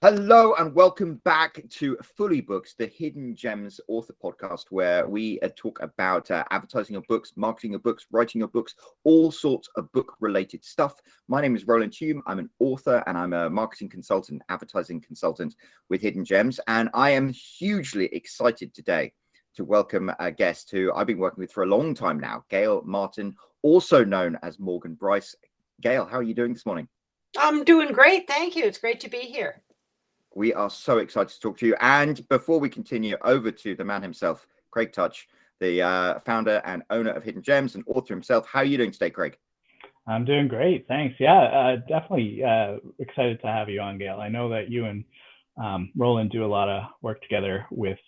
Hello and welcome back to Fully Books, the Hidden Gems author podcast, where we talk about advertising your books, marketing your books, writing your books, all sorts of book-related stuff. My name is Roland Hume. I'm an author and I'm a marketing consultant, advertising consultant with Hidden Gems. And I am hugely excited today to welcome a guest who I've been working with for a long time now, Gail Martin, also known as Morgan Bryce. Gail, how are you doing this morning? I'm doing great. Thank you. It's great to be here. We are so excited to talk to you. And before we continue, over to the man himself, Craig Touch, the founder and owner of Hidden Gems and author himself. How are you doing today, Craig? I'm doing great. Thanks. Yeah, definitely excited to have you on, Gail. I know that you and Roland do a lot of work together with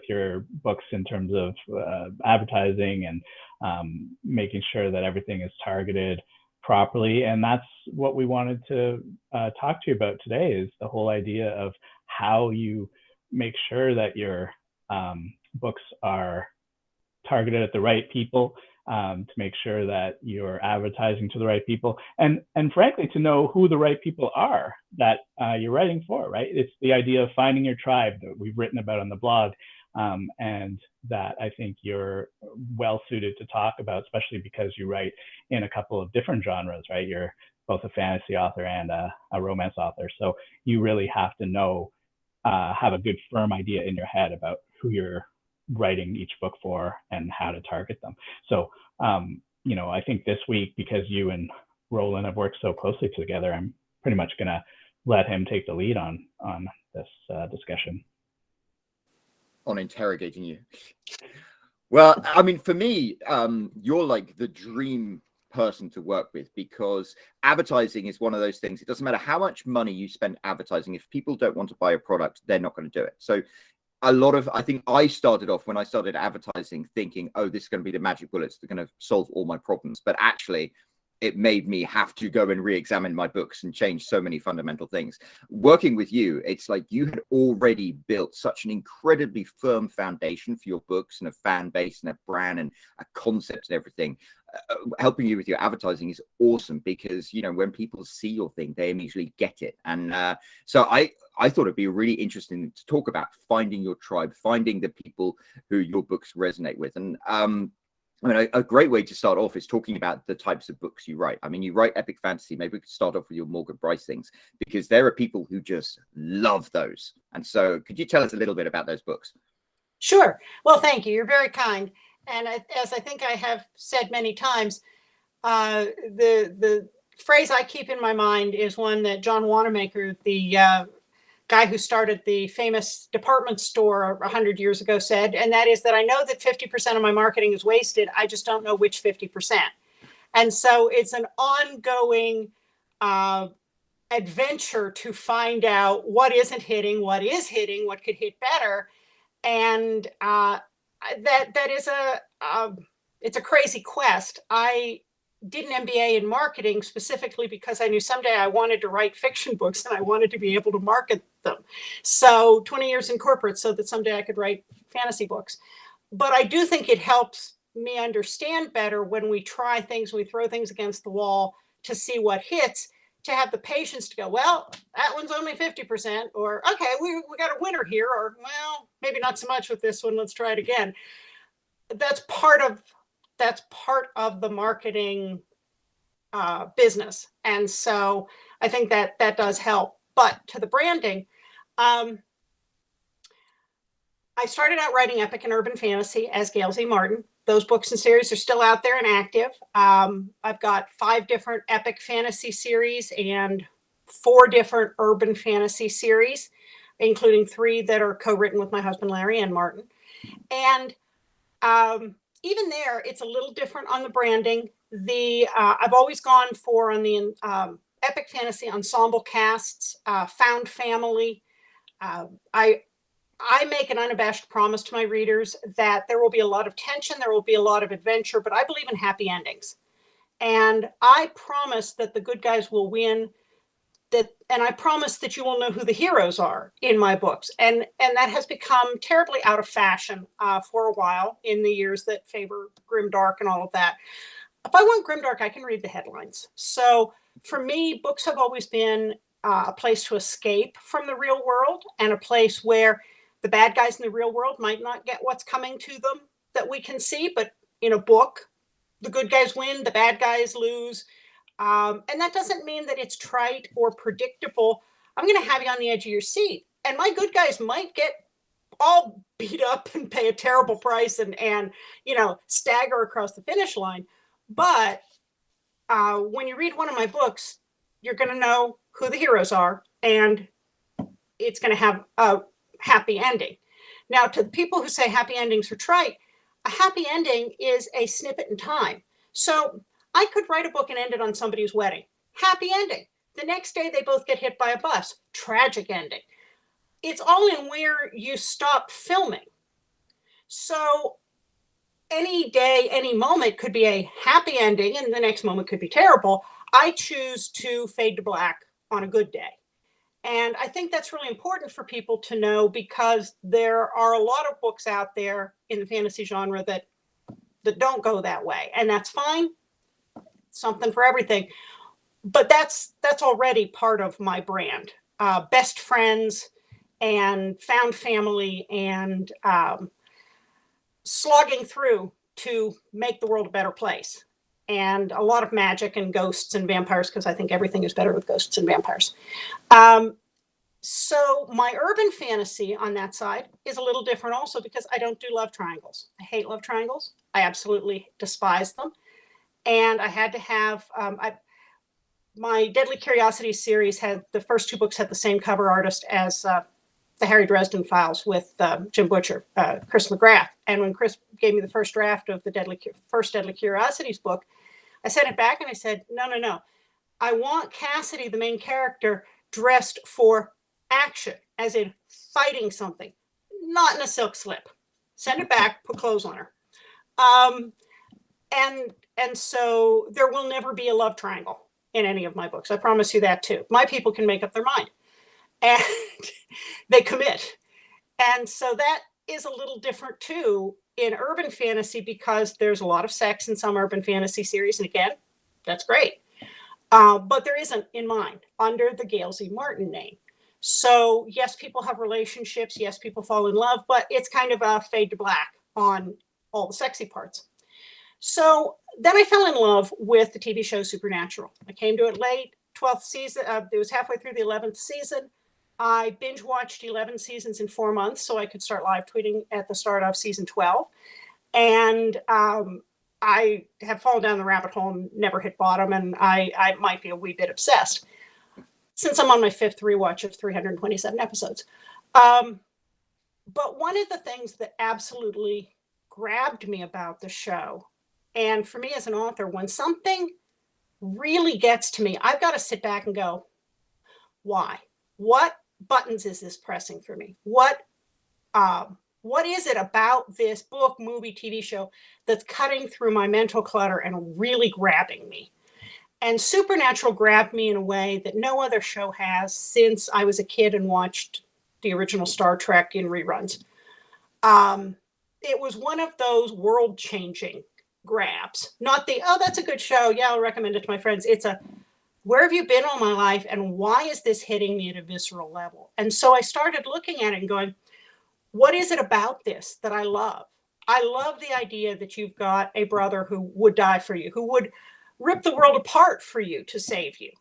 your books in terms of advertising and making sure that everything is targeted properly. And that's what we wanted to talk to you about today, is the whole idea of how you make sure that your books are targeted at the right people, to make sure that you're advertising to the right people, and frankly, to know who the right people are that you're writing for, right? It's the idea of finding your tribe that we've written about on the blog, and that I think you're well suited to talk about, especially because you write in a couple of different genres, right? You're both a fantasy author and a romance author. So you really have to know, have a good firm idea in your head about who you're writing each book for and how to target them. So, I think this week, because you and Roland have worked so closely together, I'm pretty much going to let him take the lead on this discussion. On interrogating you. Well, I mean, for me, you're like the dream person to work with, because advertising is one of those things. It doesn't matter how much money you spend advertising. If people don't want to buy a product, they're not going to do it. So I think I started off, when I started advertising, thinking, oh, this is going to be the magic bullets that are going to solve all my problems. But actually, it made me have to go and re-examine my books and change so many fundamental things. Working with you, it's like you had already built such an incredibly firm foundation for your books and a fan base and a brand and a concept and everything. Helping you with your advertising is awesome, because when people see your thing, they immediately get it. And so I thought it'd be really interesting to talk about finding your tribe, finding the people who your books resonate with. And I mean, a great way to start off is talking about the types of books you write. I mean, you write epic fantasy. Maybe we could start off with your Morgan Bryce things, because there are people who just love those. And so could you tell us a little bit about those books? Sure. Well, thank you. You're very kind. And as I think I have said many times, the phrase I keep in my mind is one that John Wanamaker, the guy who started the famous department store 100 years ago, said, and that is that I know that 50% of my marketing is wasted. I just don't know which 50%. And so it's an ongoing adventure to find out what isn't hitting, what is hitting, what could hit better. And that is it's a crazy quest. I did an MBA in marketing specifically because I knew someday I wanted to write fiction books and I wanted to be able to market them. So 20 years in corporate so that someday I could write fantasy books. But I do think it helps me understand better when we try things, we throw things against the wall to see what hits, to have the patience to go, well, that one's only 50%, or okay, we got a winner here, or well, maybe not so much with this one, let's try it again. That's part of the marketing business. And so I think that does help. But to the branding, I started out writing epic and urban fantasy as Gail Z. Martin. Those books and series are still out there and active. I've got 5 different epic fantasy series and 4 different urban fantasy series, including 3 that are co-written with my husband, Larry and Martin. And even there, it's a little different on the branding. I've always gone for, on the epic fantasy, ensemble casts, found family. I make an unabashed promise to my readers that there will be a lot of tension, there will be a lot of adventure, but I believe in happy endings. And I promise that the good guys will win. And I promise that you will know who the heroes are in my books. And that has become terribly out of fashion for a while in the years that favor grimdark and all of that. If I want grimdark, I can read the headlines. So for me, books have always been a place to escape from the real world, and a place where the bad guys in the real world might not get what's coming to them that we can see. But in a book, the good guys win, the bad guys lose. And that doesn't mean that it's trite or predictable. I'm going to have you on the edge of your seat. And my good guys might get all beat up and pay a terrible price and stagger across the finish line. But when you read one of my books, you're going to know who the heroes are, and it's going to have a happy ending. Now, to the people who say happy endings are trite, a happy ending is a snippet in time. So I could write a book and end it on somebody's wedding. Happy ending. The next day, they both get hit by a bus. Tragic ending. It's all in where you stop filming. So any day, any moment could be a happy ending, and the next moment could be terrible. I choose to fade to black on a good day. And I think that's really important for people to know, because there are a lot of books out there in the fantasy genre that don't go that way. And that's fine. Something for everything. But that's already part of my brand. Best friends and found family and slogging through to make the world a better place. And a lot of magic and ghosts and vampires, because I think everything is better with ghosts and vampires. So my urban fantasy on that side is a little different also, because I don't do love triangles. I hate love triangles. I absolutely despise them. And I had to have, my Deadly Curiosity series had, the first two books had the same cover artist as the Harry Dresden Files with Jim Butcher, Chris McGrath. And when Chris gave me the first draft of the first Deadly Curiosities book, I sent it back and I said, no. I want Cassidy, the main character, dressed for action, as in fighting something, not in a silk slip. Send it back, put clothes on her. And so there will never be a love triangle in any of my books. I promise you that too. My people can make up their mind, and they commit. And so that is a little different too in urban fantasy, because there's a lot of sex in some urban fantasy series. And again, that's great. But there isn't in mine, under the Gail Z Martin name. So yes, people have relationships. Yes, people fall in love, but it's kind of a fade to black on all the sexy parts. So then I fell in love with the TV show Supernatural. I came to it late, 12th season. It was halfway through the 11th season. I binge watched 11 seasons in 4 months so I could start live tweeting at the start of season 12. And I have fallen down the rabbit hole and never hit bottom. And I might be a wee bit obsessed, since I'm on my 5th rewatch of 327 episodes. But one of the things that absolutely grabbed me about the show, and for me as an author, when something really gets to me, I've got to sit back and go, why? What buttons is this pressing for me? What is it about this book, movie, TV show that's cutting through my mental clutter and really grabbing me? And Supernatural grabbed me in a way that no other show has since I was a kid and watched the original Star Trek in reruns. It was one of those world-changing grabs. Not the, oh, that's a good show. Yeah, I'll recommend it to my friends. It's a, where have you been all my life? And why is this hitting me at a visceral level? And so I started looking at it and going, what is it about this that I love? I love the idea that you've got a brother who would die for you, who would rip the world apart for you to save you.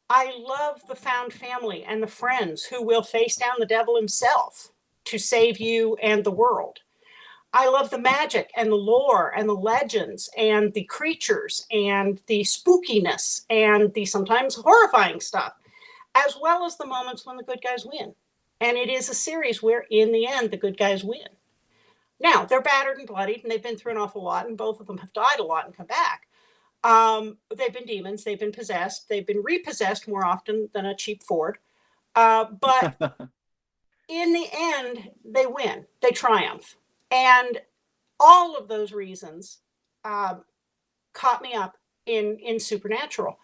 I love the found family and the friends who will face down the devil himself to save you and the world. I love the magic and the lore and the legends and the creatures and the spookiness and the sometimes horrifying stuff, as well as the moments when the good guys win. And it is a series where, in the end, the good guys win. Now, they're battered and bloodied, and they've been through an awful lot, and both of them have died a lot and come back. They've been demons. They've been possessed. They've been repossessed more often than a cheap Ford. But in the end, they win. They triumph. And all of those reasons caught me up in Supernatural.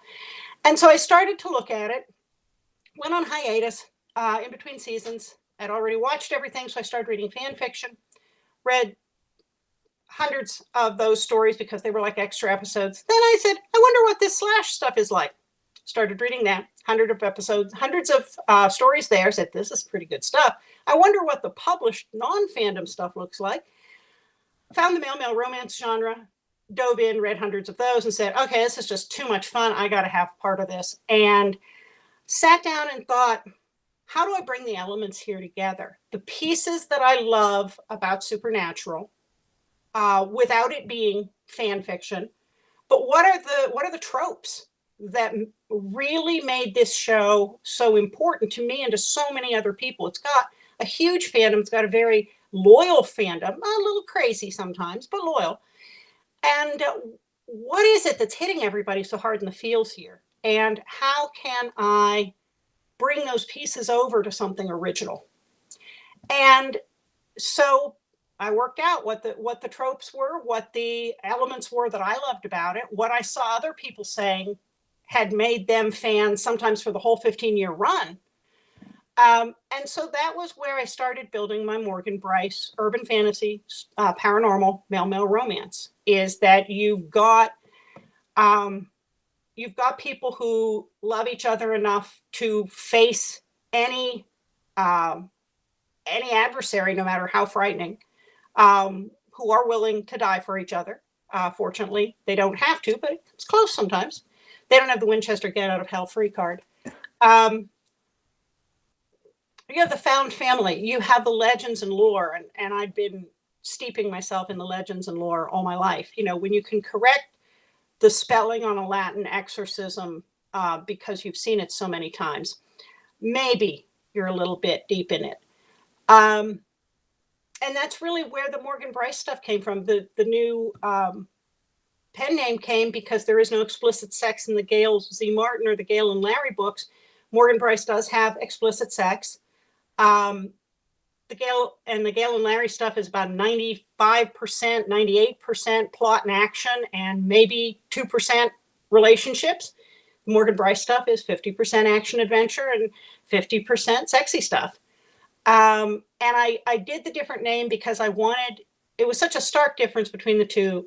And so I started to look at it, went on hiatus in between seasons. I'd already watched everything, so I started reading fan fiction, read hundreds of those stories because they were like extra episodes. Then I said, I wonder what this Slash stuff is like. Started reading that. hundreds of episodes, hundreds of stories there. Said, this is pretty good stuff. I wonder what the published non-fandom stuff looks like. Found the male romance genre, dove in, read hundreds of those, and said, okay, this is just too much fun. I got to have part of this. And sat down and thought, how do I bring the elements here together? The pieces that I love about Supernatural, without it being fan fiction, but what are the tropes that really made this show so important to me and to so many other people? It's got a huge fandom. It's got a very loyal fandom, a little crazy sometimes, but loyal. And what is it that's hitting everybody so hard in the feels here? And how can I bring those pieces over to something original? And so I worked out what the tropes were, what the elements were that I loved about it, what I saw other people saying had made them fans sometimes for the whole 15-year run. And so that was where I started building my Morgan Bryce urban fantasy, paranormal, male romance. Is that you've got people who love each other enough to face any adversary, no matter how frightening, who are willing to die for each other. Fortunately, they don't have to, but it's close sometimes. They don't have the Winchester Get Out of Hell free card. You have the found family. You have the legends and lore, and I've been steeping myself in the legends and lore all my life. You know, when you can correct the spelling on a Latin exorcism because you've seen it so many times, maybe you're a little bit deep in it. And that's really where the Morgan Bryce stuff came from. The new pen name came because there is no explicit sex in the Gail Z. Martin or the Gail and Larry books. Morgan Bryce does have explicit sex. The Gail and Larry stuff is about 95%, 98% plot and action, and maybe 2% relationships. Morgan Bryce stuff is 50% action adventure and 50% sexy stuff. And I did the different name because it was such a stark difference between the two,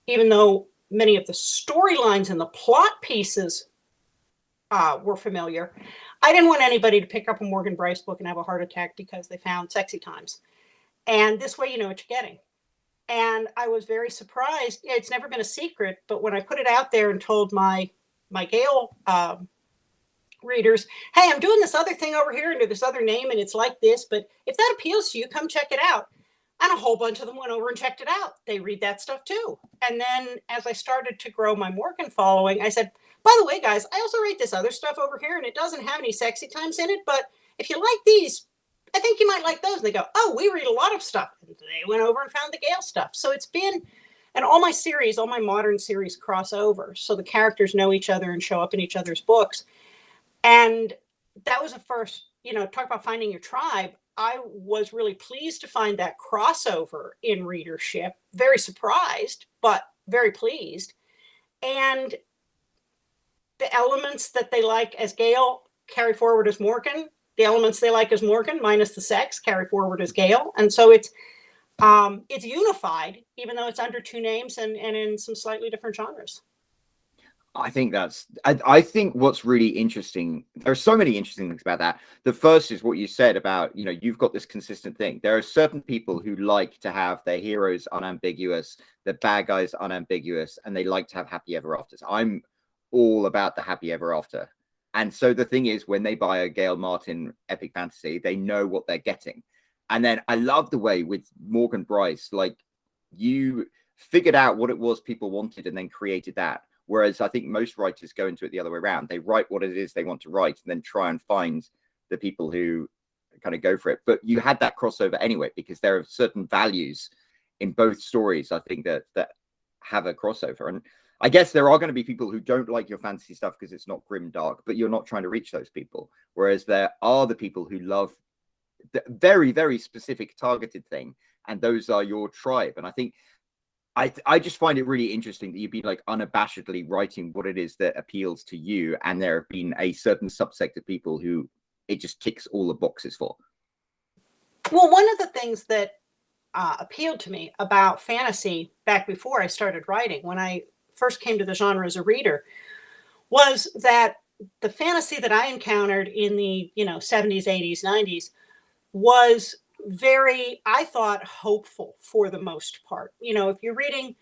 even though many of the storylines and the plot pieces were familiar. I didn't want anybody to pick up a Morgan Bryce book and have a heart attack because they found sexy times. And this way, you know what you're getting. And I was very surprised. Yeah, it's never been a secret, but when I put it out there and told my Gail readers, hey, I'm doing this other thing over here under this other name, and it's like this, but if that appeals to you, come check it out. And a whole bunch of them went over and checked it out. They read that stuff too. And then as I started to grow my Morgan following, I said, by the way, guys, I also read this other stuff over here, and it doesn't have any sexy times in it, but if you like these, I think you might like those. And they go, oh, we read a lot of stuff. And they went over and found the Gail stuff. So it's been, and all my modern series cross over. So the characters know each other and show up in each other's books. And that was the first, talk about finding your tribe. I was really pleased to find that crossover in readership. Very surprised, but very pleased. And the elements that they like as Gail carry forward as Morgan. The elements they like as Morgan, minus the sex, carry forward as Gail. And so it's unified, even though it's under two names and in some slightly different genres. I think I think what's really interesting, there are so many interesting things about that. The first is what you said about, you've got this consistent thing. There are certain people who like to have their heroes unambiguous, the bad guys unambiguous, and they like to have happy ever afters. I'm all about the happy ever after. And so the thing is, when they buy a Gail Martin epic fantasy, they know what they're getting. And then I love the way with Morgan Bryce, like, you figured out what it was people wanted and then created that. Whereas I think most writers go into it the other way around. They write what it is they want to write and then try and find the people who kind of go for it. But you had that crossover anyway, because there are certain values in both stories, I think, that have a crossover. And I guess there are going to be people who don't like your fantasy stuff because it's not grim dark, but you're not trying to reach those people. Whereas there are the people who love the very, very specific targeted thing. And those are your tribe. And I think I just find it really interesting that you've been like unabashedly writing what it is that appeals to you. And there have been a certain subsect of people who it just ticks all the boxes for. Well, one of the things that appealed to me about fantasy back before I started writing, when I first came to the genre as a reader, was that the fantasy that I encountered in the 70s, 80s, 90s was very, I thought, hopeful for the most part. If you're reading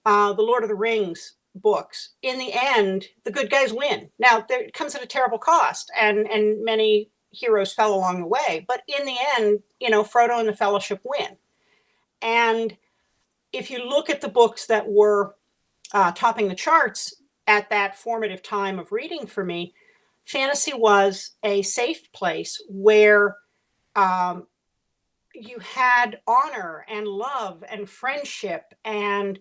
the Lord of the Rings books, in the end, the good guys win. Now, it comes at a terrible cost, and many heroes fell along the way. But in the end, Frodo and the Fellowship win. And if you look at the books that were topping the charts at that formative time of reading for me, fantasy was a safe place where you had honor and love and friendship and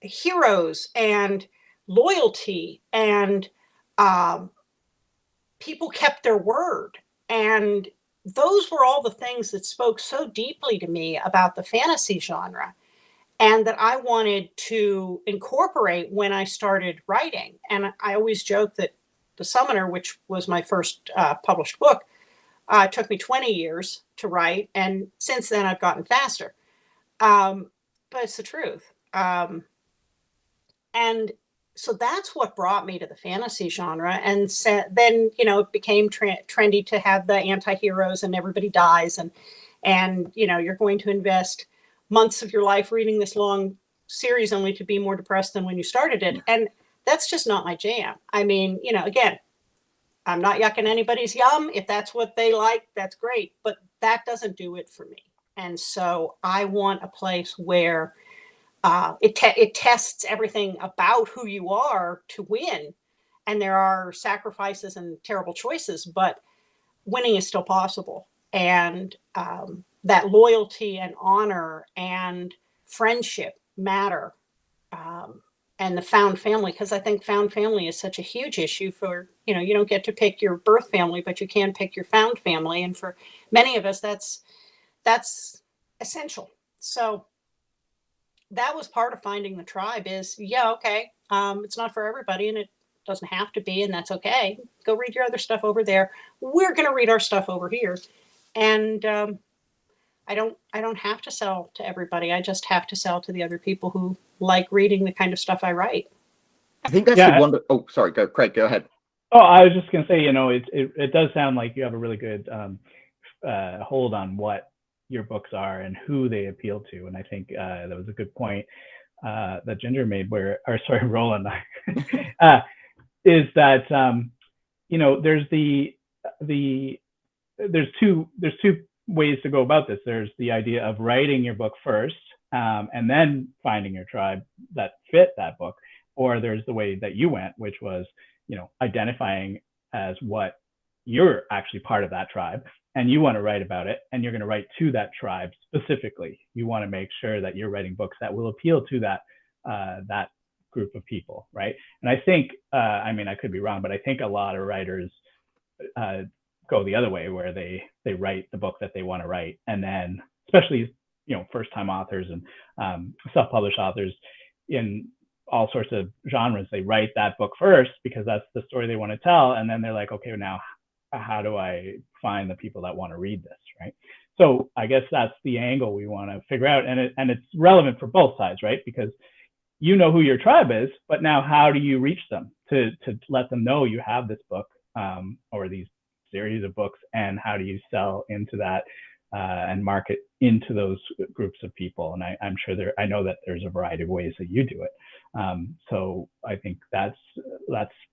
heroes and loyalty, and people kept their word. And those were all the things that spoke so deeply to me about the fantasy genre, and that I wanted to incorporate when I started writing. And I always joke that The Summoner, which was my first published book, took me 20 years to write. And since then, I've gotten faster. But it's the truth. And so that's what brought me to the fantasy genre. And then, it became trendy to have the anti-heroes and everybody dies. And you're going to invest months of your life reading this long series only to be more depressed than when you started it. And that's just not my jam. I mean, again, I'm not yucking anybody's yum. If that's what they like, that's great. But that doesn't do it for me. And so I want a place where it tests everything about who you are to win. And there are sacrifices and terrible choices, but winning is still possible. And that loyalty and honor and friendship matter. And the found family, because I think found family is such a huge issue for, you don't get to pick your birth family, but you can pick your found family. And for many of us, that's essential. So that was part of finding the tribe is, okay, it's not for everybody, and it doesn't have to be, and that's okay. Go read your other stuff over there. We're going to read our stuff over here. And I don't have to sell to everybody. I just have to sell to the other people who like reading the kind of stuff I write. I think that's the one. Oh, sorry, Craig, go ahead. Oh, I was just going to say, it does sound like you have a really good hold on what your books are and who they appeal to. And I think that was a good point that Ginger made, Roland, is that, there's two ways to go about this. There's the idea of writing your book first and then finding your tribe that fit that book. Or there's the way that you went, which was, identifying as what you're actually part of that tribe and you want to write about it, and you're going to write to that tribe specifically. You want to make sure that you're writing books that will appeal to that group of people, right? And I think, I could be wrong, but I think a lot of writers go the other way, where they write the book that they want to write, and then, especially first-time authors and self-published authors in all sorts of genres, they write that book first because that's the story they want to tell, and then they're like, okay, now how do I find the people that want to read this, right? So I guess that's the angle we want to figure out, and it's relevant for both sides, right? Because you know who your tribe is, but now how do you reach them to let them know you have this book or these series of books, and how do you sell into that and market into those groups of people? And I'm sure I know that there's a variety of ways that you do it. So I think that's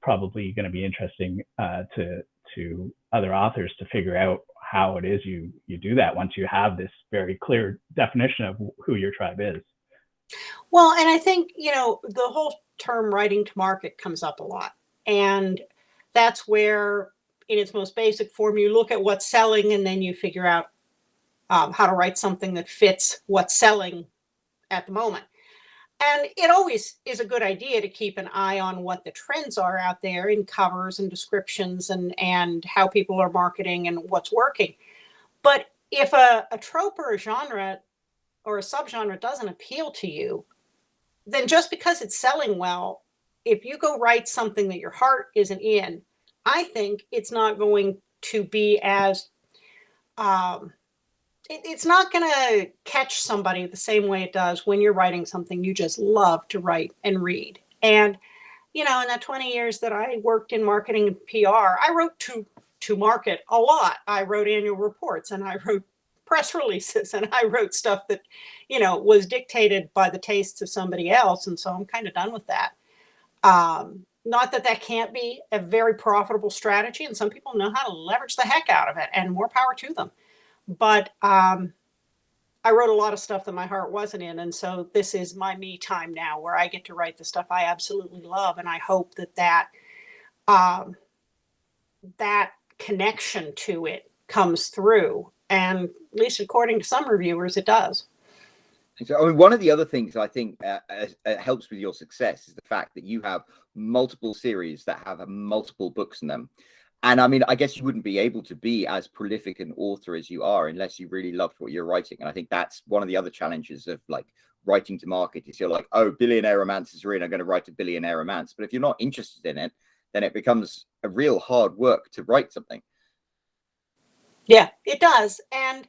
probably going to be interesting to other authors to figure out how it is you do that once you have this very clear definition of who your tribe is. Well, and I think, the whole term writing to market comes up a lot. And that's where, in its most basic form, you look at what's selling, and then you figure out how to write something that fits what's selling at the moment. And it always is a good idea to keep an eye on what the trends are out there in covers and descriptions and how people are marketing and what's working. But if a trope or a genre or a subgenre doesn't appeal to you, then just because it's selling well, if you go write something that your heart isn't in, I think it's not going to be as it's not going to catch somebody the same way it does when you're writing something you just love to write and read. And in that 20 years that I worked in marketing and PR, I wrote to market a lot. I wrote annual reports, and I wrote press releases, and I wrote stuff that, was dictated by the tastes of somebody else. And so I'm kind of done with that. Not that that can't be a very profitable strategy, and some people know how to leverage the heck out of it, and more power to them. But I wrote a lot of stuff that my heart wasn't in. And so this is my me time now, where I get to write the stuff I absolutely love. And I hope that connection to it comes through. And at least according to some reviewers, it does. So, I mean, one of the other things I think helps with your success is the fact that you have multiple series that have multiple books in them. And I mean, I guess you wouldn't be able to be as prolific an author as you are unless you really loved what you're writing. And I think that's one of the other challenges of like writing to market is you're like, oh, billionaire romances are in, I'm going to write a billionaire romance. But if you're not interested in it, then it becomes a real hard work to write something. Yeah, it does. And,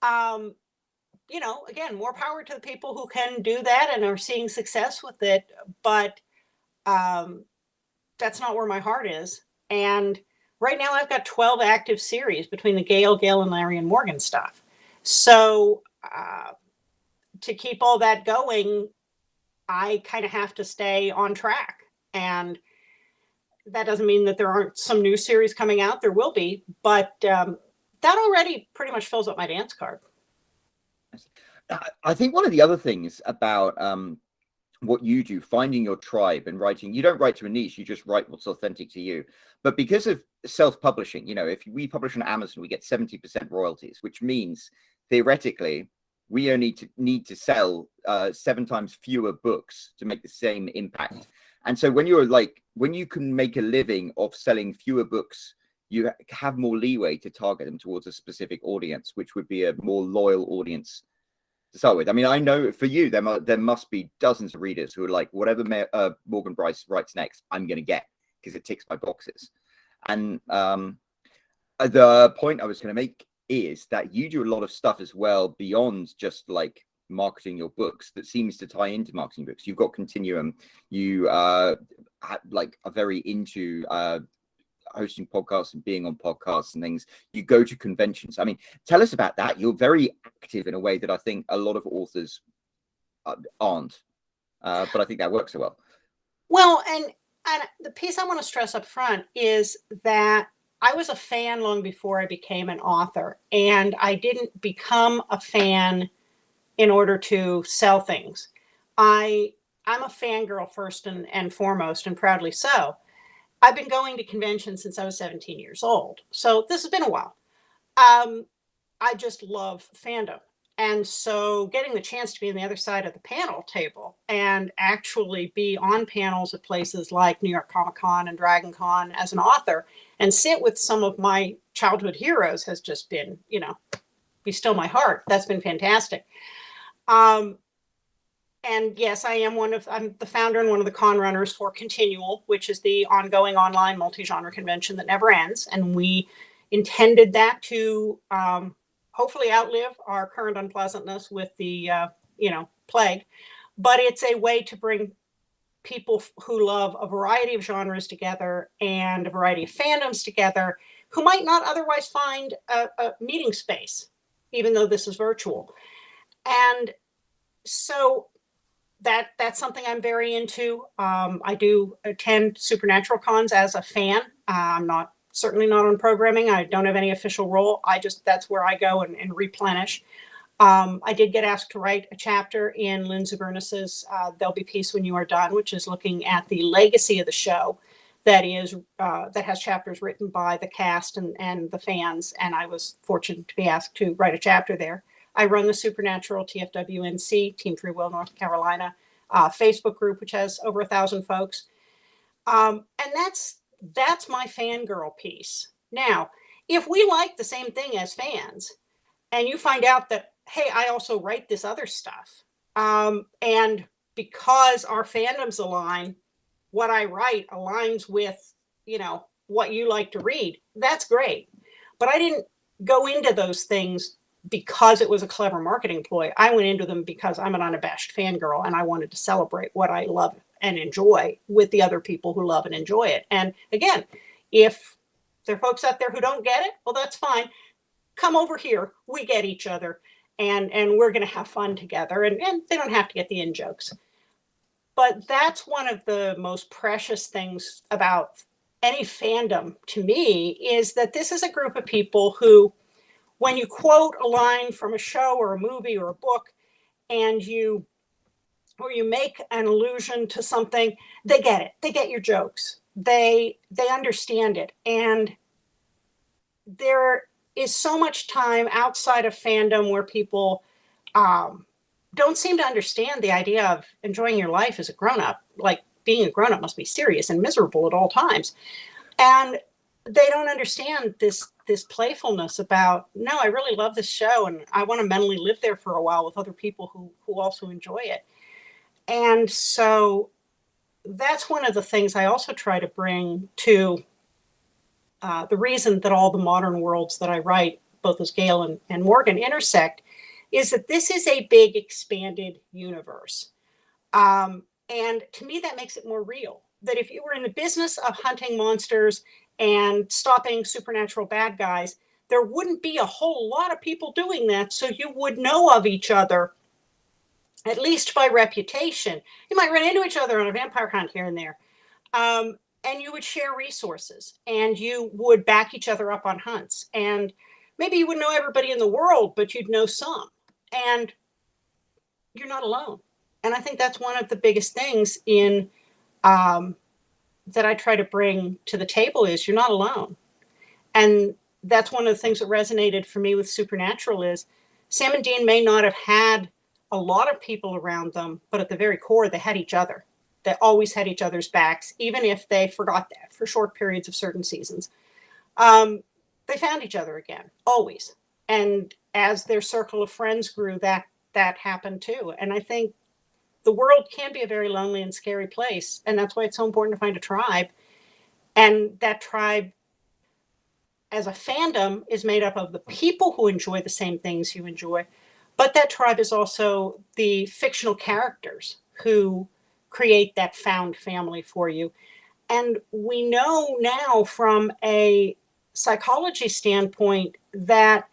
again, more power to the people who can do that and are seeing success with it. But that's not where my heart is. And right now I've got 12 active series between the Gail, and Larry, and Morgan stuff. So to keep all that going, I kind of have to stay on track. And that doesn't mean that there aren't some new series coming out. There will be, but that already pretty much fills up my dance card. I think one of the other things about what you do, finding your tribe and writing, you don't write to a niche, you just write what's authentic to you. But because of self-publishing, if we publish on Amazon, we get 70% royalties, which means theoretically we only need to sell 7 times fewer books to make the same impact. And so when you can make a living of selling fewer books, you have more leeway to target them towards a specific audience, which would be a more loyal audience to start with. I mean, I know for you, there must be dozens of readers who are like, whatever Morgan Bryce writes next, I'm going to get because it ticks my boxes. And the point I was going to make is that you do a lot of stuff as well beyond just like marketing your books that seems to tie into marketing books. You've got Continuum. You are very into hosting podcasts and being on podcasts and things. You go to conventions. I mean, tell us about that. You're very active in a way that I think a lot of authors aren't, but I think that works so well. Well, and the piece I want to stress up front is that I was a fan long before I became an author, and I didn't become a fan in order to sell things. I'm a fangirl first and foremost, and proudly so. I've been going to conventions since I was 17 years old. So this has been a while. I just love fandom. And so getting the chance to be on the other side of the panel table and actually be on panels at places like New York Comic Con and Dragon Con as an author and sit with some of my childhood heroes has just been, be still my heart. That's been fantastic. And yes, I'm the founder and one of the con runners for Continual, which is the ongoing online multi-genre convention that never ends. And we intended that to hopefully outlive our current unpleasantness with the, plague. But it's a way to bring people who love a variety of genres together and a variety of fandoms together who might not otherwise find a meeting space, even though this is virtual. And so that's something I'm very into. I do attend Supernatural cons as a fan. I'm certainly not on programming. I don't have any official role. That's where I go and replenish. I did get asked to write a chapter in Lynn Zubernus's There'll Be Peace When You Are Done, which is looking at the legacy of the show that has chapters written by the cast and the fans. And I was fortunate to be asked to write a chapter there. I run the Supernatural TFWNC, Team Free Will, North Carolina, Facebook group, which has over 1,000 folks. And that's my fangirl piece. Now, if we like the same thing as fans, and you find out that, hey, I also write this other stuff, and because our fandoms align, what I write aligns with, what you like to read, that's great. But I didn't go into those things because it was a clever marketing ploy. I went into them because I'm an unabashed fangirl and I wanted to celebrate what I love and enjoy with the other people who love and enjoy it. And again, if there are folks out there who don't get it, well, that's fine. Come over here. We get each other, and we're going to have fun together. And they don't have to get the in-jokes. But that's one of the most precious things about any fandom to me, is that this is a group of people who, when you quote a line from a show or a movie or a book, and you make an allusion to something, they get it. They get your jokes. They understand it. And there is so much time outside of fandom where people don't seem to understand the idea of enjoying your life as a grown-up. Like, being a grown-up must be serious and miserable at all times. And they don't understand this playfulness about, no, I really love this show and I want to mentally live there for a while with other people who also enjoy it. And so that's one of the things I also try to bring to the reason that all the modern worlds that I write, both as Gail and Morgan, intersect, is that this is a big expanded universe. And to me, that makes it more real. That if you were in the business of hunting monsters and stopping supernatural bad guys, there wouldn't be a whole lot of people doing that. So you would know of each other, at least by reputation. You might run into each other on a vampire hunt here and there. And you would share resources, and you would back each other up on hunts. And maybe you wouldn't know everybody in the world, but you'd know some. And you're not alone. And I think that's one of the biggest things in that I try to bring to the table, is you're not alone. And that's one of the things that resonated for me with Supernatural, is Sam and Dean may not have had a lot of people around them, but at the very core, they had each other. They always had each other's backs, even if they forgot that for short periods of certain seasons. They found each other again, always. And as their circle of friends grew, that happened too. And I think the world can be a very lonely and scary place. And that's why it's so important to find a tribe. And that tribe, as a fandom, is made up of the people who enjoy the same things you enjoy. But that tribe is also the fictional characters who create that found family for you. And we know now from a psychology standpoint that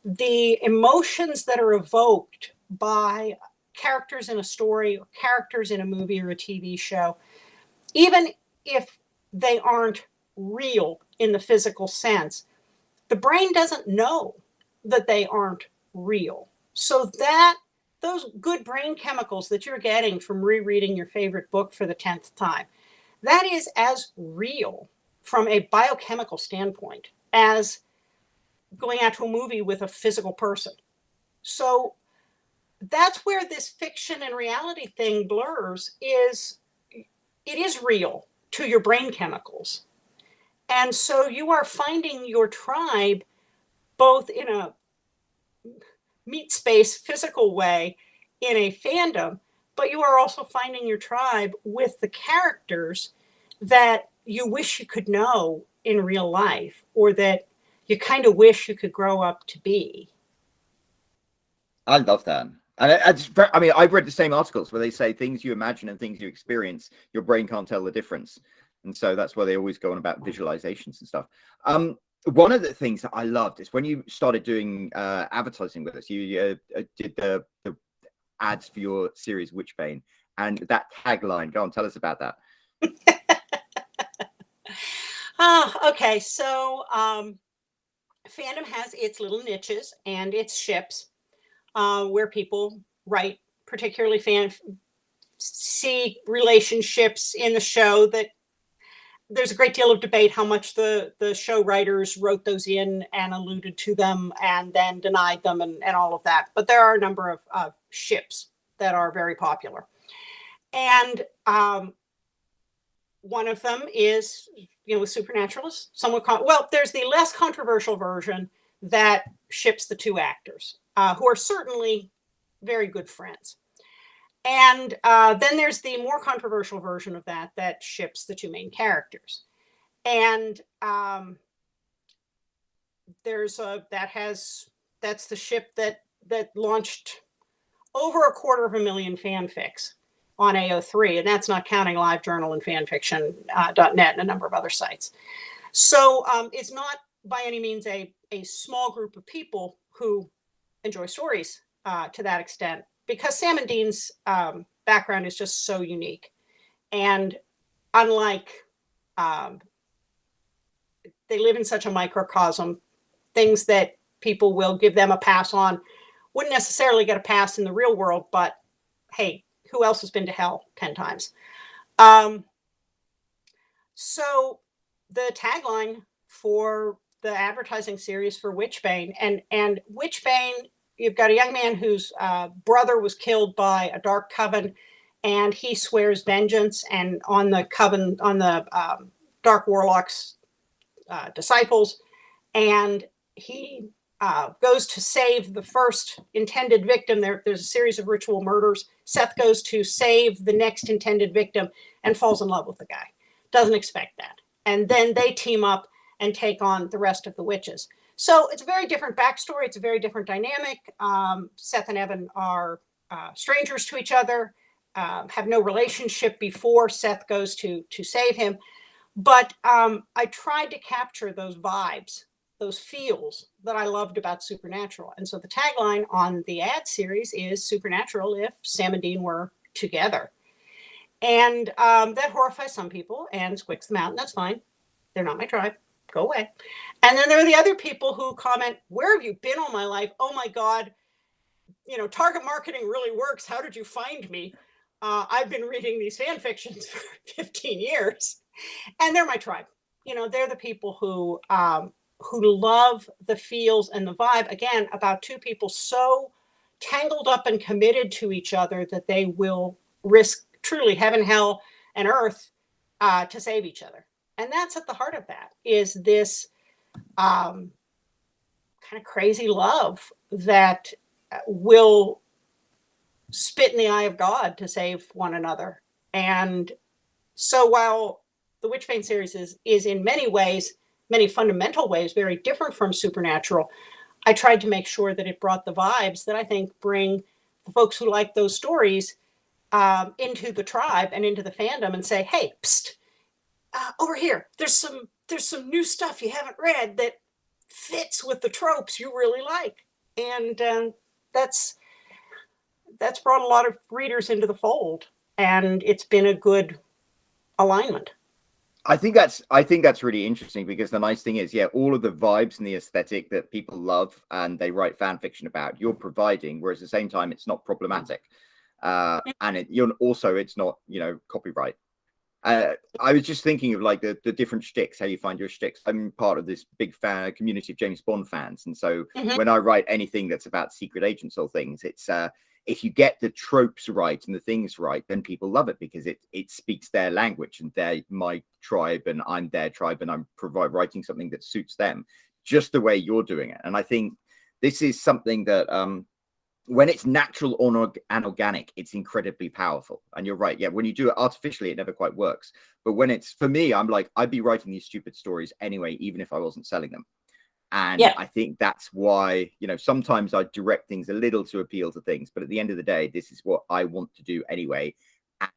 the emotions that are evoked by characters in a story or characters in a movie or a TV show, even if they aren't real in the physical sense, the brain doesn't know that they aren't real. So that those good brain chemicals that you're getting from rereading your favorite book for the 10th time, that is as real from a biochemical standpoint as going out to a movie with a physical person. So that's where this fiction and reality thing blurs, is it is real to your brain chemicals. And so you are finding your tribe both in a meat space physical way in a fandom, but you are also finding your tribe with the characters that you wish you could know in real life, or that you kind of wish you could grow up to be. I love that. And I mean, I've read the same articles where they say things you imagine and things you experience, your brain can't tell the difference. And so that's why they always go on about visualizations and stuff. One of the things that I loved is when you started doing advertising with us, you did the ads for your series Witchbane, and that tagline. Go on, tell us about that. Okay, so fandom has its little niches and its ships where people write, particularly see relationships in the show that there's a great deal of debate how much the show writers wrote those in and alluded to them and then denied them and all of that. But there are a number of ships that are very popular. And one of them is, with Supernaturalists, somewhat, there's the less controversial version that ships the two actors, who are certainly very good friends. And then there's the more controversial version of that ships the two main characters. And that's the ship that launched over 250,000 fanfics on AO3, and that's not counting LiveJournal and fanfiction.net and a number of other sites. So it's not by any means a small group of people who enjoy stories to that extent, because Sam and Dean's background is just so unique. And unlike, they live in such a microcosm, things that people will give them a pass on wouldn't necessarily get a pass in the real world, but hey, who else has been to hell 10 times? So the tagline for the advertising series for Witchbane, and Witchbane, you've got a young man whose brother was killed by a dark coven, and he swears vengeance and on the coven, on the dark warlock's disciples, and he goes to save the first intended victim. There's a series of ritual murders. Seth goes to save the next intended victim and falls in love with the guy. Doesn't expect that. And then they team up and take on the rest of the witches. So it's a very different backstory. It's a very different dynamic. Seth and Evan are strangers to each other, have no relationship before Seth goes to save him. But I tried to capture those vibes, those feels that I loved about Supernatural. And so the tagline on the ad series is Supernatural if Sam and Dean were together. And that horrifies some people and squicks them out, and that's fine. They're not my tribe. Go away. And then there are the other people who comment, where have you been all my life? Oh my God, you know, target marketing really works. How did you find me? I've been reading these fan fictions for 15 years. And they're my tribe. You know, they're the people who love the feels and the vibe, again, about two people so tangled up and committed to each other that they will risk truly heaven, hell, and earth to save each other. And that's at the heart of that, is this kind of crazy love that will spit in the eye of God to save one another. And so while the Witchbane series is in many ways, many fundamental ways, very different from Supernatural, I tried to make sure that it brought the vibes that I think bring the folks who like those stories into the tribe and into the fandom and say, hey, psst, over here, there's some new stuff you haven't read that fits with the tropes you really like. And that's brought a lot of readers into the fold, and it's been a good alignment. I think that's really interesting, because the nice thing is, yeah, all of the vibes and the aesthetic that people love and they write fan fiction about, you're providing, whereas at the same time it's not problematic, and it's not, you know, copyright. I was just thinking of like the different shticks, how you find your shticks. I'm part of this big fan community of James Bond fans, and so when I write anything that's about secret agents or things, it's if you get the tropes right and the things right, then people love it, because it speaks their language, and they're my tribe and I'm their tribe, and I'm writing something that suits them, just the way you're doing it. And I think this is something that when it's natural and organic, it's incredibly powerful. And you're right, yeah, when you do it artificially, it never quite works. But when it's, for me, I'm like, I'd be writing these stupid stories anyway, even if I wasn't selling them. And yeah. I think that's why, you know, sometimes I direct things a little to appeal to things, but at the end of the day, this is what I want to do anyway.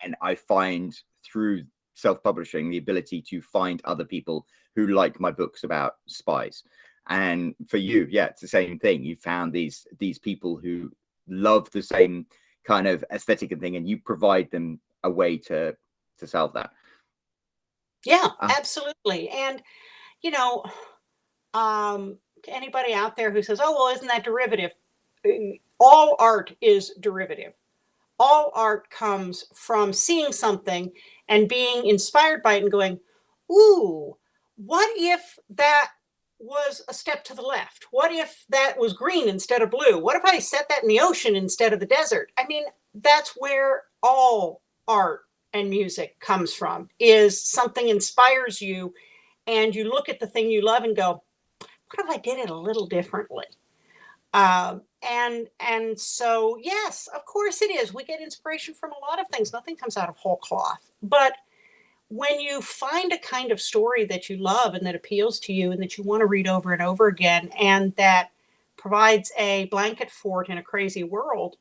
And I find through self-publishing the ability to find other people who like my books about spies. And for you, yeah, it's the same thing. You found these people who love the same kind of aesthetic and thing, and you provide them a way to solve that. Yeah, absolutely. And, you know, anybody out there who says, oh, well, isn't that derivative? All art is derivative. All art comes from seeing something and being inspired by it and going, ooh, what if that was a step to the left? What if that was green instead of blue? What if I set that in the ocean instead of the desert? I mean, that's where all art and music comes from, is something inspires you and you look at the thing you love and go, what if I did it a little differently? And so, yes, of course it is. We get inspiration from a lot of things. Nothing comes out of whole cloth. But when you find a kind of story that you love and that appeals to you and that you want to read over and over again, and that provides a blanket fort in a crazy world,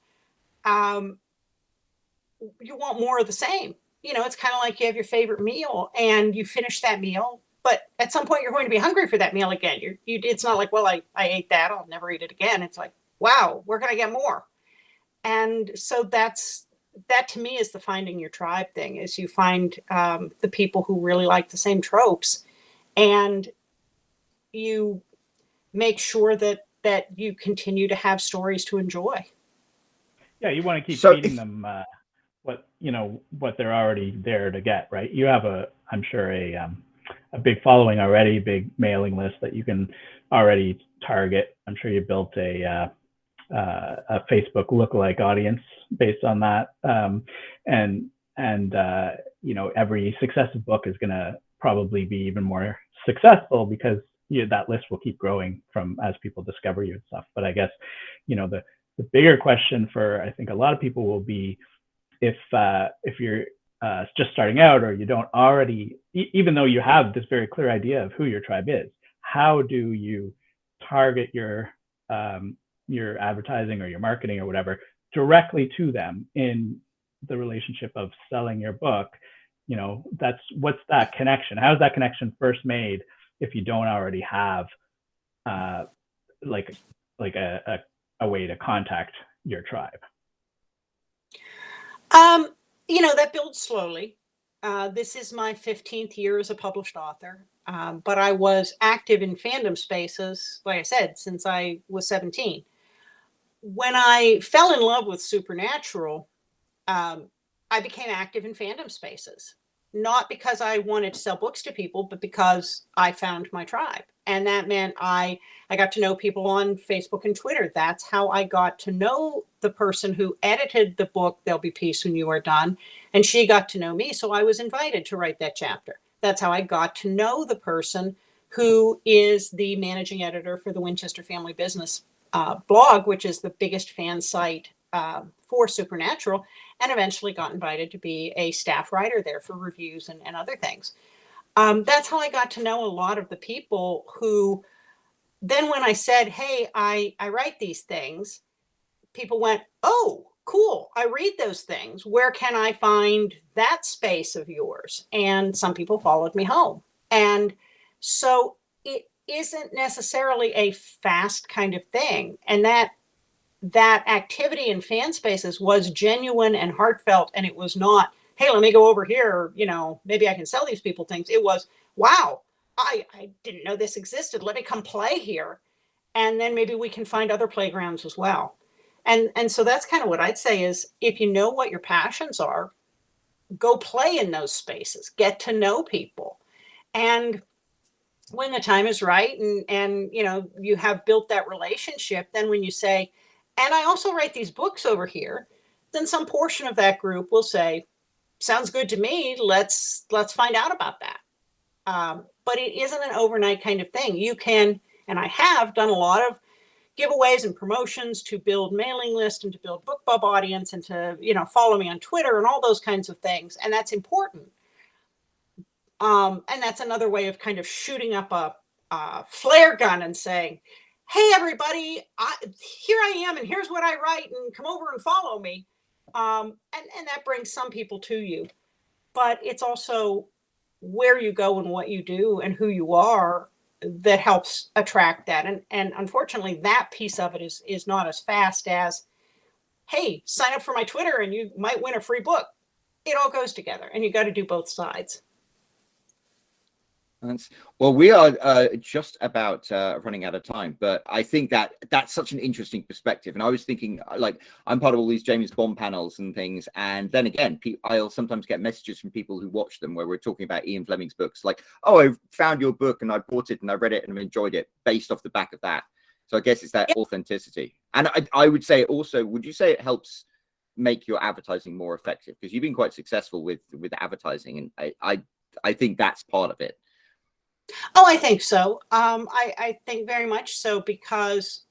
you want more of the same. It's kind of like you have your favorite meal and you finish that meal, but at some point you're going to be hungry for that meal again. It's not like, well, I ate that, I'll never eat it again. It's like, wow, where can I get more? And so that to me is the finding your tribe thing, is you find the people who really like the same tropes, and you make sure that you continue to have stories to enjoy. Yeah, you want to keep feeding them what they're already there to get, right? You have I'm sure a big following already, big mailing list that you can already target. I'm sure you built a Facebook lookalike audience based on that, and every successive book is going to probably be even more successful because that list will keep growing as people discover you and stuff. But I guess the bigger question for, I think, a lot of people will be, if you're just starting out, or you don't already, even though you have this very clear idea of who your tribe is, how do you target your advertising or your marketing or whatever directly to them in the relationship of selling your book? What's that connection? How's that connection first made if you don't already have like a way to contact your tribe? That builds slowly. This is my 15th year as a published author, but I was active in fandom spaces, like I said, since I was 17. When I fell in love with Supernatural, I became active in fandom spaces, not because I wanted to sell books to people, but because I found my tribe. And that meant I got to know people on Facebook and Twitter. That's how I got to know the person who edited the book, There'll Be Peace When You Are Done. And she got to know me. So I was invited to write that chapter. That's how I got to know the person who is the managing editor for the Winchester Family Business blog, which is the biggest fan site for Supernatural, and eventually got invited to be a staff writer there for reviews and other things. That's how I got to know a lot of the people who then, when I said, hey, I write these things, people went, oh, cool, I read those things. Where can I find that space of yours? And some people followed me home. And so it isn't necessarily a fast kind of thing. And that activity in fan spaces was genuine and heartfelt. And it was not, hey, let me go over here, maybe I can sell these people things. It was, wow, I didn't know this existed. Let me come play here. And then maybe we can find other playgrounds as well. And so that's kind of what I'd say is, if you know what your passions are, go play in those spaces, get to know people. And when the time is right and you have built that relationship, then when you say, and I also write these books over here, then some portion of that group will say, sounds good to me. Let's find out about that. But it isn't an overnight kind of thing. You can, and I have done a lot of giveaways and promotions to build mailing list and to build BookBub audience and to, follow me on Twitter and all those kinds of things. And that's important. And that's another way of kind of shooting up a flare gun and saying, hey, everybody, here I am, and here's what I write, and come over and follow me. And that brings some people to you. But it's also where you go and what you do and who you are that helps attract that. And unfortunately, that piece of it is not as fast as, hey, sign up for my Twitter and you might win a free book. It all goes together, and you got to do both sides. Well, we are just about running out of time, but I think that's such an interesting perspective. And I was thinking, like, I'm part of all these James Bond panels and things, and then again, I'll sometimes get messages from people who watch them where we're talking about Ian Fleming's books, like, oh, I found your book and I bought it and I read it and I enjoyed it based off the back of that. So I guess it's that authenticity. And I would say also, would you say it helps make your advertising more effective? Because you've been quite successful with advertising, and I think that's part of it. Oh, I think so. I think very much so, because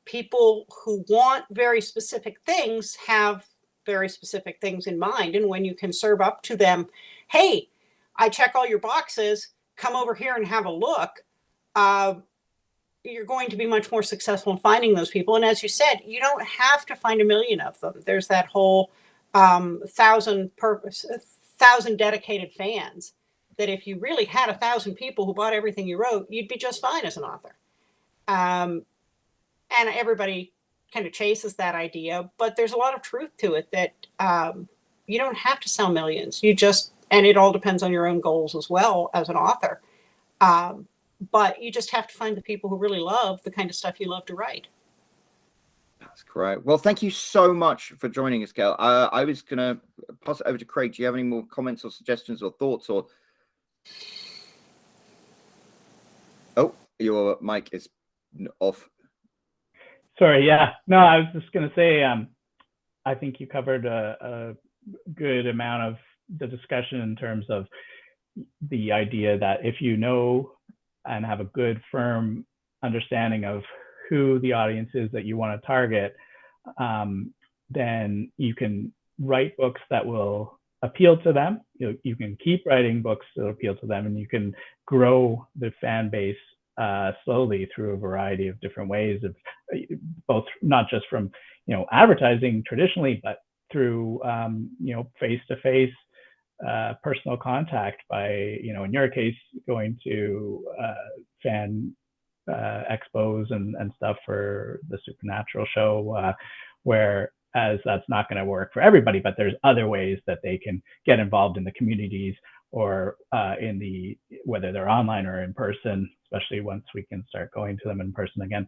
people who want very specific things have very specific things in mind. And when you can serve up to them, hey, I check all your boxes, come over here and have a look, you're going to be much more successful in finding those people. And as you said, you don't have to find a million of them. There's that whole 1,000 dedicated fans, that if you really had 1,000 people who bought everything you wrote, you'd be just fine as an author. And everybody kind of chases that idea, but there's a lot of truth to it that you don't have to sell millions. And it all depends on your own goals as well as an author. But you just have to find the people who really love the kind of stuff you love to write. That's great. Well, thank you so much for joining us, Gail. I was going to pass it over to Craig. Do you have any more comments or suggestions or thoughts? Or oh, your mic is off. Sorry. Yeah. No, I was just going to say, I think you covered a good amount of the discussion in terms of the idea that if you know and have a good, firm understanding of who the audience is that you want to target, then you can write books that will appeal to them. You can keep writing books that appeal to them, and you can grow the fan base slowly through a variety of different ways, of both not just from advertising traditionally, but through face-to-face personal contact by in your case going to fan expos and stuff for the Supernatural show, whereas that's not going to work for everybody, but there's other ways that they can get involved in the communities, or whether they're online or in person, especially once we can start going to them in person again,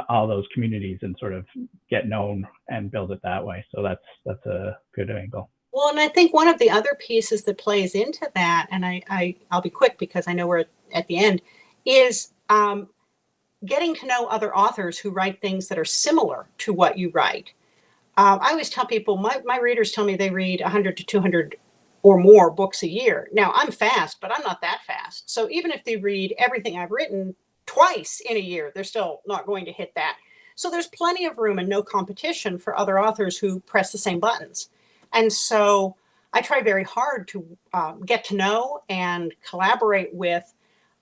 all those communities, and sort of get known and build it that way. So that's a good angle. Well, and I think one of the other pieces that plays into that, and I'll be quick because I know we're at the end, is getting to know other authors who write things that are similar to what you write. I always tell people, my readers tell me they read 100 to 200 or more books a year. Now, I'm fast, but I'm not that fast. So even if they read everything I've written twice in a year, they're still not going to hit that. So there's plenty of room and no competition for other authors who press the same buttons. And so I try very hard to get to know and collaborate with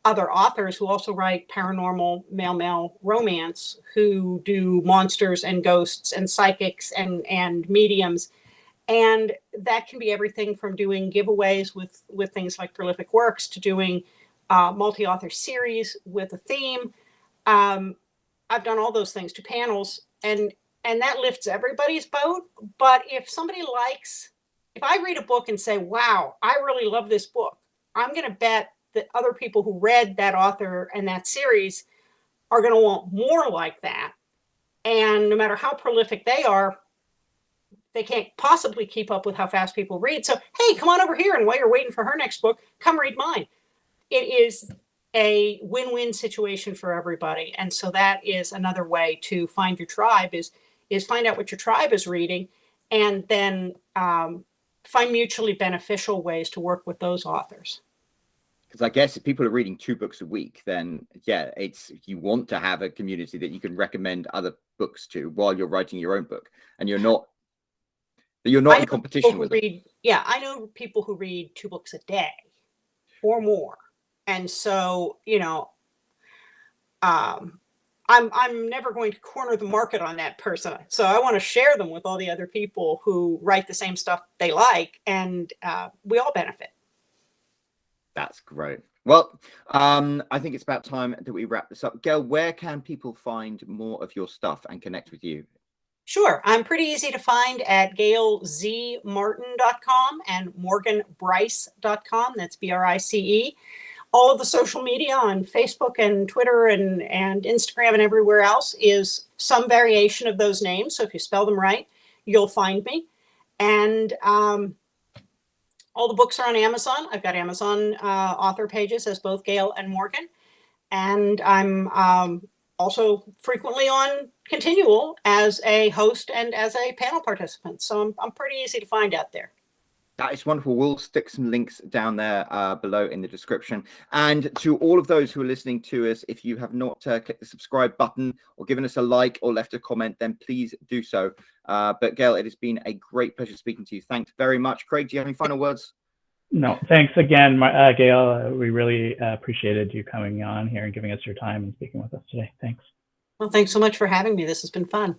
other authors who also write paranormal male-male romance, who do monsters and ghosts and psychics and mediums. And that can be everything from doing giveaways with things like Prolific Works to doing multi-author series with a theme. I've done all those things, to panels, and that lifts everybody's boat. But if I read a book and say, wow, I really love this book, I'm going to bet that other people who read that author and that series are going to want more like that. And no matter how prolific they are, they can't possibly keep up with how fast people read. So, hey, come on over here, and while you're waiting for her next book, come read mine. It is a win-win situation for everybody. And so that is another way to find your tribe, is find out what your tribe is reading, and then find mutually beneficial ways to work with those authors. Because I guess if people are reading 2 books a week, then yeah, you want to have a community that you can recommend other books to while you're writing your own book, and you're not in competition with them. I know people who read 2 books a day or more. And so, I'm never going to corner the market on that person. So I want to share them with all the other people who write the same stuff they like, and we all benefit. That's great. Well, I think it's about time that we wrap this up. Gail, where can people find more of your stuff and connect with you? Sure. I'm pretty easy to find at gailzmartin.com and morganbrice.com. That's BRICE. All of the social media on Facebook and Twitter and Instagram and everywhere else is some variation of those names. So if you spell them right, you'll find me. And all the books are on Amazon. I've got Amazon author pages as both Gail and Morgan. And I'm also frequently on Continual as a host and as a panel participant. So I'm pretty easy to find out there. That is wonderful. We'll stick some links down there below in the description. And to all of those who are listening to us, if you have not clicked the subscribe button or given us a like or left a comment, then please do so. But Gail, it has been a great pleasure speaking to you. Thanks very much. Craig, do you have any final words? No, thanks again, Gail. We really appreciated you coming on here and giving us your time and speaking with us today. Thanks. Well, thanks so much for having me. This has been fun.